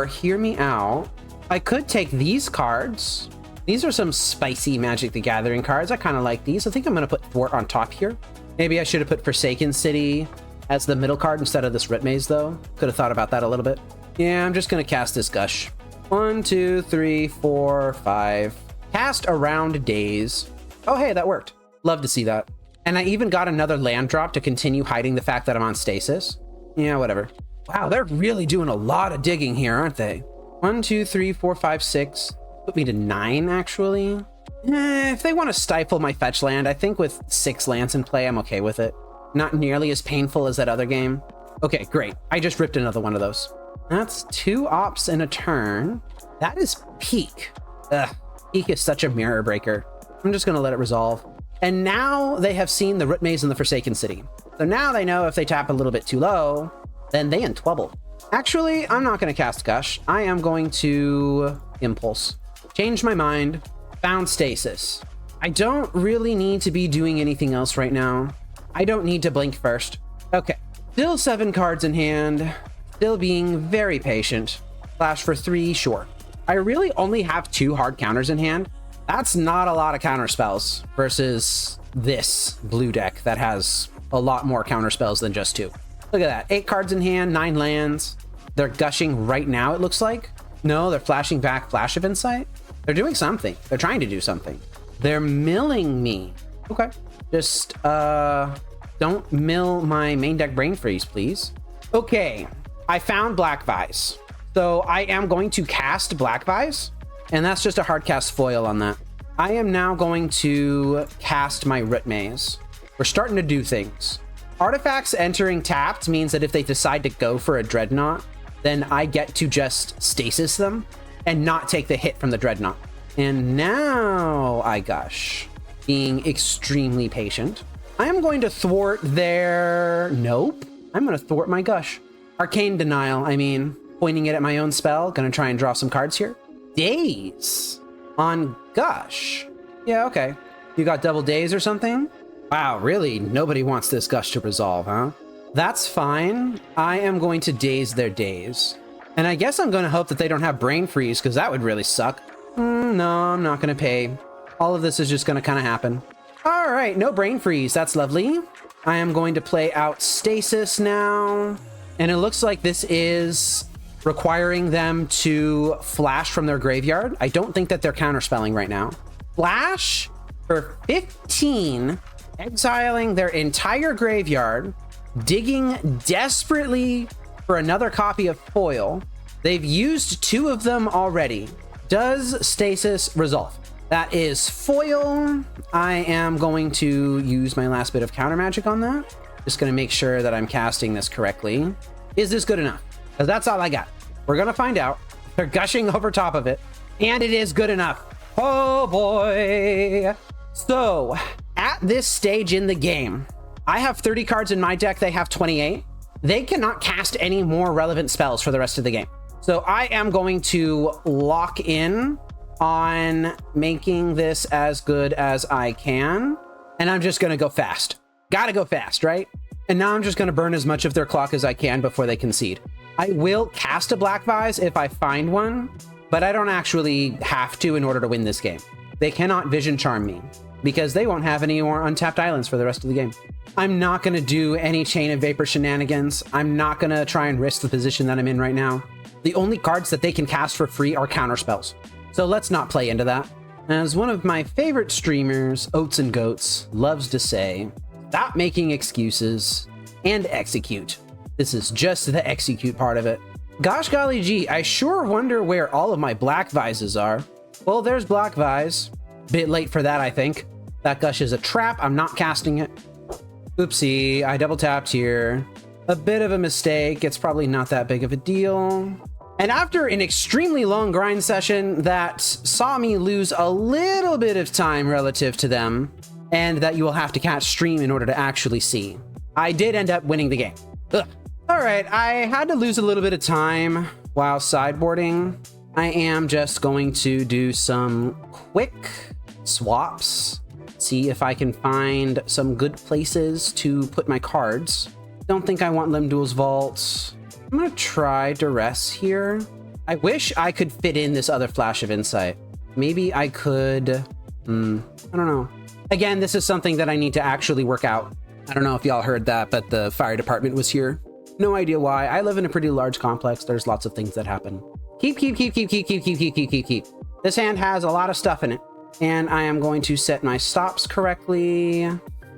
[SPEAKER 1] hear me out. I could take these cards. These are some spicy Magic the Gathering cards. I kind of like these. I think I'm going to put Thwart on top here. Maybe I should have put Forsaken City as the middle card instead of this Rip Maze, though. Could have thought about that a little bit. Yeah, I'm just going to cast this Gush. 1, 2, 3, 4, 5. Cast around Daze. Oh, hey, that worked. Love to see that. And I even got another land drop to continue hiding the fact that I'm on Stasis. Yeah, whatever. Wow, they're really doing a lot of digging here, aren't they? 1, 2, 3, 4, 5, 6. Put me to 9, actually. If they want to stifle my fetch land, I think with 6 lands in play, I'm okay with it. Not nearly as painful as that other game. Okay, great. I just ripped another one of those. That's 2 ops in a turn. That is peak. Ugh, peak is such a mirror breaker. I'm just going to let it resolve. And now they have seen the Root Maze and the Forsaken City. So now they know if they tap a little bit too low, then they in trouble. Actually, I'm not going to cast Gush. I am going to Impulse. Change my mind. Found Stasis. I don't really need to be doing anything else right now. I don't need to blink first. Okay. Still 7 cards in hand. Still being very patient. Flash for 3, sure. I really only have 2 hard counters in hand. That's not a lot of counter spells versus this blue deck that has a lot more counter spells than just 2. Look at that. 8 cards in hand, 9 lands. They're gushing right now, it looks like. No, they're flashing back Flash of Insight. They're doing something. They're trying to do something. They're milling me. Okay. Just, don't mill my main deck Brain Freeze, please. Okay. I found Black Vise. So I am going to cast Black Vise. And that's just a hard cast foil on that. I am now going to cast my Root Maze. We're starting to do things. Artifacts entering tapped means that if they decide to go for a Dreadnought, then I get to just stasis them and not take the hit from the Dreadnought. And now I Gush, being extremely patient. I am going to thwart their... Nope. I'm going to thwart my Gush. Arcane Denial, I mean, pointing it at my own spell. Going to try and draw some cards here. Daze on Gush. Yeah, okay. You got double Daze or something? Wow, really? Nobody wants this Gush to resolve, huh? That's fine. I am going to Daze their Daze. And I guess I'm going to hope that they don't have Brain Freeze, because that would really suck. No, I'm not going to pay. All of this is just going to kind of happen. All right, no Brain Freeze. That's lovely. I am going to play out Stasis now. And it looks like this is requiring them to flash from their graveyard. I don't think that they're counterspelling right now. Flash for 15, exiling their entire graveyard, digging desperately for another copy of foil. They've used 2 of them already. Does Stasis resolve? That is foil. I am going to use my last bit of counter magic on that. Just going to make sure that I'm casting this correctly. Is this good enough? Because that's all I got. We're going to find out. They're gushing over top of it. And it is good enough. Oh boy. So at this stage in the game, I have 30 cards in my deck. They have 28. They cannot cast any more relevant spells for the rest of the game. So I am going to lock in on making this as good as I can. And I'm just going to go fast. Gotta go fast, right? And now I'm just going to burn as much of their clock as I can before they concede. I will cast a Black Vise if I find one, but I don't actually have to in order to win this game. They cannot Vision Charm me because they won't have any more untapped islands for the rest of the game. I'm not going to do any Chain of Vapor shenanigans. I'm not going to try and risk the position that I'm in right now. The only cards that they can cast for free are counterspells. So let's not play into that. As one of my favorite streamers, Oats and Goats, loves to say, stop making excuses and execute. This is just the execute part of it. Gosh golly gee, I sure wonder where all of my Black Vises are. Well, there's Black Vise. Bit late for that, I think. That Gush is a trap. I'm not casting it. Oopsie, I double tapped here. A bit of a mistake. It's probably not that big of a deal. And after an extremely long grind session that saw me lose a little bit of time relative to them, and that you will have to catch stream in order to actually see, I did end up winning the game. Ugh. All right, I had to lose a little bit of time while sideboarding. I am just going to do some quick swaps, see if I can find some good places to put my cards. Don't think I want Limdul's Vault. I'm gonna try Duress here. I wish I could fit in this other Flash of Insight. Maybe I could, I don't know. Again, this is something that I need to actually work out. I don't know if y'all heard that, but the fire department was here. No idea why. I live in a pretty large complex. There's lots of things that happen. Keep. This hand has a lot of stuff in it. And I am going to set my stops correctly.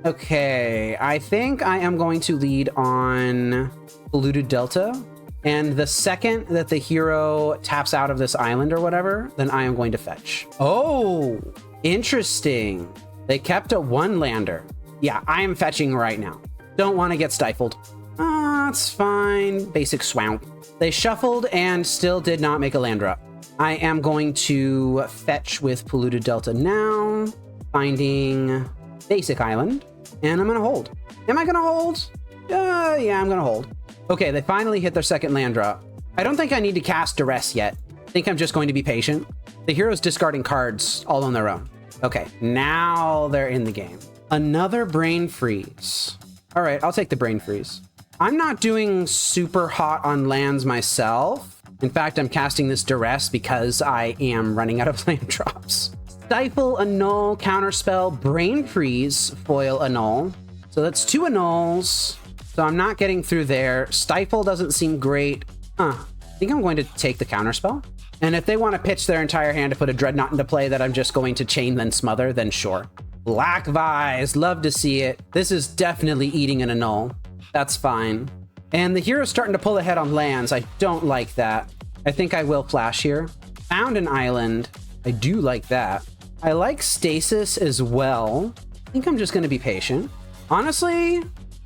[SPEAKER 1] Okay, I think I am going to lead on Polluted Delta. And the second that the hero taps out of this island or whatever, then I am going to fetch. Oh, interesting. They kept a one lander. Yeah, I am fetching right now. Don't want to get stifled. That's fine. Basic swamp. They shuffled and still did not make a land drop. I am going to fetch with Polluted Delta now, finding basic island, and I'm going to hold. Am I going to hold? Yeah, I'm going to hold. Okay, they finally hit their second land drop. I don't think I need to cast Duress yet. I think I'm just going to be patient. The hero's discarding cards all on their own. Okay, now they're in the game. Another Brain Freeze. All right, I'll take the Brain Freeze. I'm not doing super hot on lands myself. In fact, I'm casting this Duress because I am running out of land drops. Stifle, annul, counterspell, Brain Freeze, foil, annul. So that's two annuls. So I'm not getting through there. Stifle doesn't seem great. I think I'm going to take the counterspell. And if they want to pitch their entire hand to put a Dreadnought into play that I'm just going to chain then smother, then sure. Black Vise, love to see it. This is definitely eating an annul. That's fine. And the hero's starting to pull ahead on lands. I don't like that. I think I will flash here. Found an island. I do like that. I like Stasis as well. I think I'm just going to be patient. Honestly,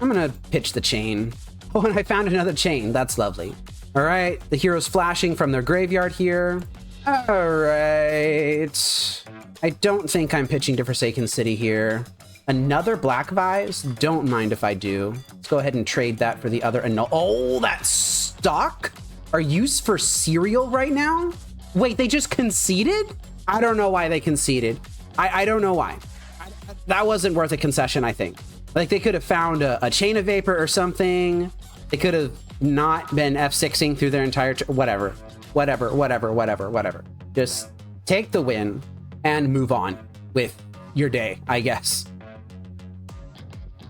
[SPEAKER 1] I'm going to pitch the chain. Oh, and I found another chain. That's lovely. All right, the hero's flashing from their graveyard here. All right. I don't think I'm pitching to Forsaken City here. Another Black Vise? Don't mind if I do. Let's go ahead and trade that for the other annul. Oh, that's stock? Are used for cereal right now? Wait, they just conceded? I don't know why they conceded. I don't know why. That wasn't worth a concession, I think. Like, they could have found a Chain of Vapor or something. They could have not been F6ing through their entire... Whatever. Just take the win and move on with your day, I guess.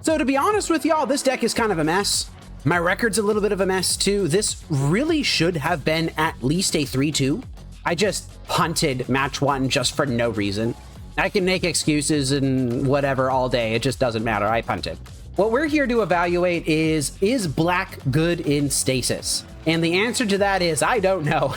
[SPEAKER 1] So to be honest with y'all, this deck is kind of a mess. My record's a little bit of a mess too. This really should have been at least a 3-2. I just punted match one just for no reason. I can make excuses and whatever all day. It just doesn't matter. I punted. What we're here to evaluate is black good in Stasis? And the answer to that is, I don't know.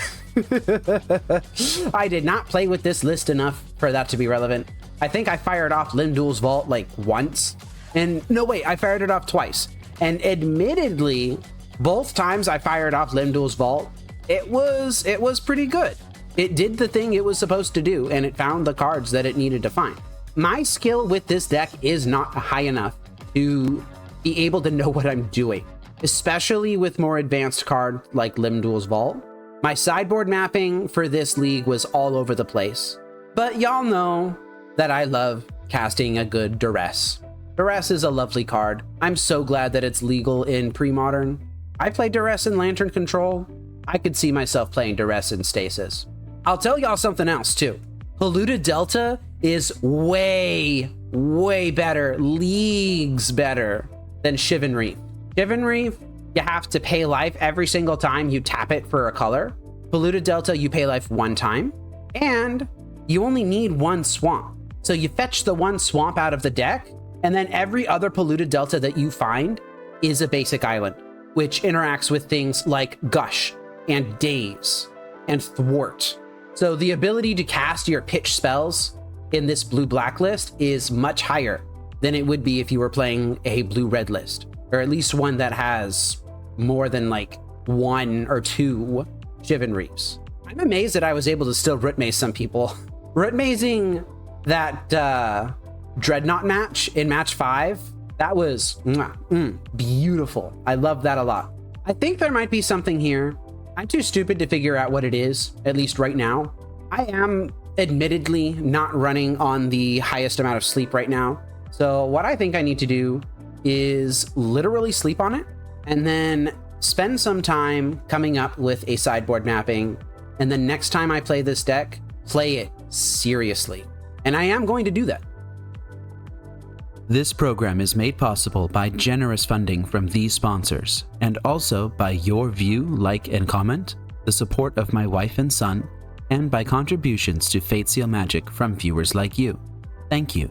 [SPEAKER 1] I did not play with this list enough for that to be relevant. I think I fired off Limdul's Vault like once. And no, wait, I fired it off twice. And admittedly, both times I fired off Limdul's Vault, it was pretty good. It did the thing it was supposed to do, and it found the cards that it needed to find. My skill with this deck is not high enough to be able to know what I'm doing, especially with more advanced card like Limdul's Vault. My sideboard mapping for this league was all over the place, but y'all know that I love casting a good Duress. Duress is a lovely card. I'm so glad that it's legal in Premodern. I played Duress in Lantern Control. I could see myself playing Duress in Stasis. I'll tell y'all something else too. Polluted Delta is way better, leagues better than Shivan Reef. Shivan Reef, you have to pay life every single time you tap it for a color. Polluted Delta, you pay life one time, and you only need one swamp. So you fetch the one swamp out of the deck, and then every other Polluted Delta that you find is a basic island, which interacts with things like Gush and Daze and Thwart. So the ability to cast your pitch spells in this blue-black list is much higher than it would be if you were playing a blue-red list, or at least one that has more than like 1 or 2 Shivan Reefs. I'm amazed that I was able to still root maze some people. Root mazing that Dreadnought match in match 5, that was beautiful. I love that a lot. I think there might be something here. I'm too stupid to figure out what it is, at least right now. I am admittedly not running on the highest amount of sleep right now. So what I think I need to do is literally sleep on it and then spend some time coming up with a sideboard mapping. And then next time I play this deck, play it seriously. And I am going to do that.
[SPEAKER 2] This program is made possible by generous funding from these sponsors, and also by your view, like, and comment, the support of my wife and son, and by contributions to Fate Seal Magic from viewers like you. Thank you.